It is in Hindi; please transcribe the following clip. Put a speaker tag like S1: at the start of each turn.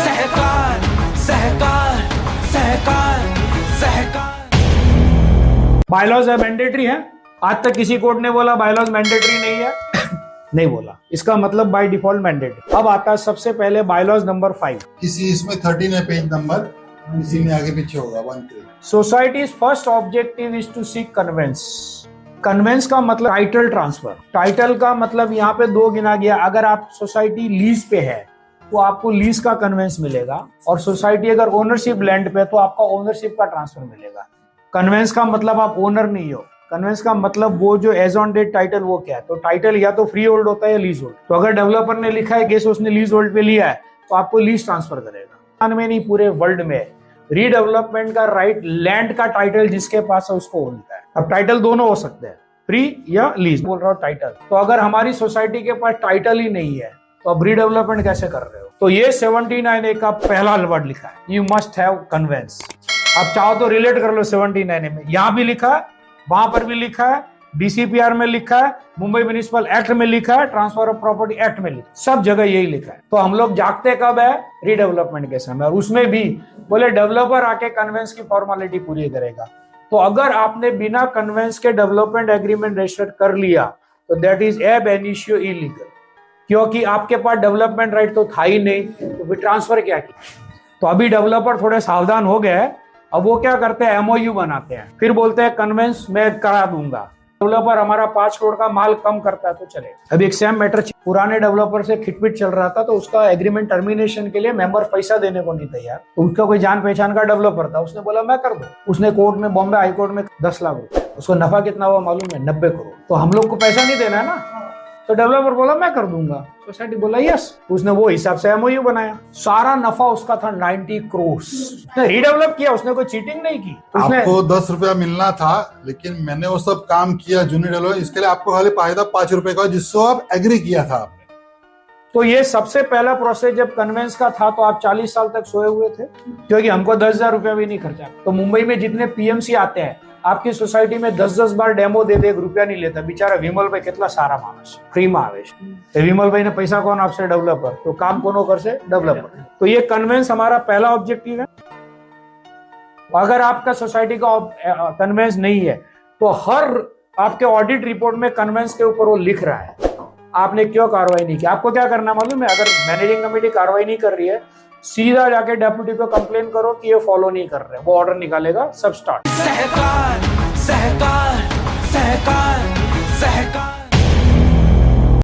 S1: सहकार सहकार सहकार सहकार।
S2: बायलॉज है मैंडेटरी है। आज तक किसी कोर्ट ने बोला बायलॉज मैंडेटरी नहीं है नहीं बोला, इसका मतलब बाय डिफॉल्ट मैंडेटरी। अब आता है सबसे पहले बायलॉज नंबर 5।
S3: किसी इसमें 13 है पेज नंबर, इसी में आगे पीछे होगा 1 3।
S2: Societies first objective is to seek conveyance. Conveyance का मतलब टाइटल ट्रांसफर। टाइटल का मतलब यहाँ पे 2 गिना गया। अगर आप सोसाइटी लीज पे है तो आपको लीज का कन्वेंस मिलेगा, और सोसाइटी अगर ओनरशिप लैंड पे तो आपका ओनरशिप का ट्रांसफर मिलेगा। कन्वेंस का मतलब आप ओनर नहीं हो। कन्वेंस का मतलब वो जो एज ऑन डेट टाइटल वो क्या है, तो टाइटल या तो फ्री होल्ड होता है या लीज होल्ड। तो अगर डेवलपर ने लिखा है केस उसने लीज होल्ड पे लिया है तो आपको लीज ट्रांसफर करेगा। में नहीं पूरे वर्ल्ड में रीडेवलपमेंट का राइट लैंड का टाइटल जिसके पास है उसको होता है। अब टाइटल दोनों हो सकते हैं, फ्री या लीज। बोल रहा हूँ टाइटल। तो अगर हमारी सोसाइटी के पास टाइटल ही नहीं है तो अब रीडेवलपमेंट कैसे कर रहे हो? तो ये 79A का पहला वर्ड लिखा है, यू मस्ट हैव कन्वेंस। आप चाहो तो रिलेट कर लो 79A में, यहां भी लिखा है, वहां पर भी लिखा है, डीसीपीआर में लिखा है, मुंबई म्युनिसिपल एक्ट में लिखा है, ट्रांसफर ऑफ प्रॉपर्टी एक्ट में लिखा है, सब जगह यही लिखा है। तो हम लोग जागते कब है? रीडेवलपमेंट के समय। और उसमें भी बोले डेवलपर आके कन्वेंस की फॉर्मेलिटी पूरी करेगा। तो अगर आपने बिना कन्वेंस के डेवलपमेंट एग्रीमेंट रजिस्टर कर लिया तो दैट इज एब इनिशियो इलीगल, क्योंकि आपके पास डेवलपमेंट राइट तो था ही नहीं, तो फिर ट्रांसफर क्या किया? तो अभी डेवलपर थोड़े सावधान हो गए। अब वो क्या करते हैं, एमओयू बनाते हैं, फिर बोलते हैं कन्वेंस मैं करा दूंगा। डेवलपर हमारा 5 करोड़ का माल कम करता है तो चले। अभी एक सेम मैटर पुराने डेवलपर से खिटपिट चल रहा था, तो उसका एग्रीमेंट टर्मिनेशन के लिए मेंबर पैसा देने को नहीं तैयार। तो उसका कोई जान पहचान का डेवलपर था, उसने बोला मैं कर दूं। उसने कोर्ट में, बॉम्बे हाई कोर्ट में 10 लाख रुपए, उसको नफा कितना हुआ मालूम है? 90 करोड़। तो हम लोग को पैसा नहीं देना है ना, तो डेवलपर बोला मैं कर दूंगा। सोसाइटी बोला यस, उसने वो हिसाब से एमओयू बनाया। सारा नफा उसका था 90 करोड़। उसने रीडेवलप किया, उसने कोई चीटिंग नहीं की।
S3: आपको 10 रुपया मिलना था, लेकिन मैंने वो सब काम किया जूनियर डेवलपर, इसके लिए आपको खाली फायदा 5 रुपए का, जिसको आप एग्री किया था आपने।
S2: तो ये सबसे पहला प्रोसेस जब कन्वेंस का था तो आप 40 साल तक सोए हुए थे, क्योंकि हमको 10,000 रुपया भी नहीं खर्चा। तो मुंबई में जितने पीएमसी आते हैं आपकी सोसाइटी में 10-10 बार डेमो दे दे, 1 रुपया नहीं लेता। बेचारा विमल भाई कितना सारा मानस फ्री में आवेश। तो विमल भाई ने पैसा कौन आपसे? डेवलपर। तो काम कौन कर से? डेवलपर। तो ये कन्वेंस हमारा पहला ऑब्जेक्टिव है। अगर आपका सोसाइटी का कन्वेंस नहीं है तो हर आपके ऑडिट रिपोर्ट में कन्वेंस के ऊपर वो लिख रहा है आपने क्यों कार्रवाई नहीं की। आपको क्या करना मालूम है? अगर मैनेजिंग कमेटी कार्रवाई नहीं कर रही है, सीधा जाके डेप्यूटी को कंप्लेन करो कि ये फॉलो नहीं कर रहे, वो ऑर्डर निकालेगा। सब स्टार्ट।
S1: सहकार सहकार सहकार सहकार।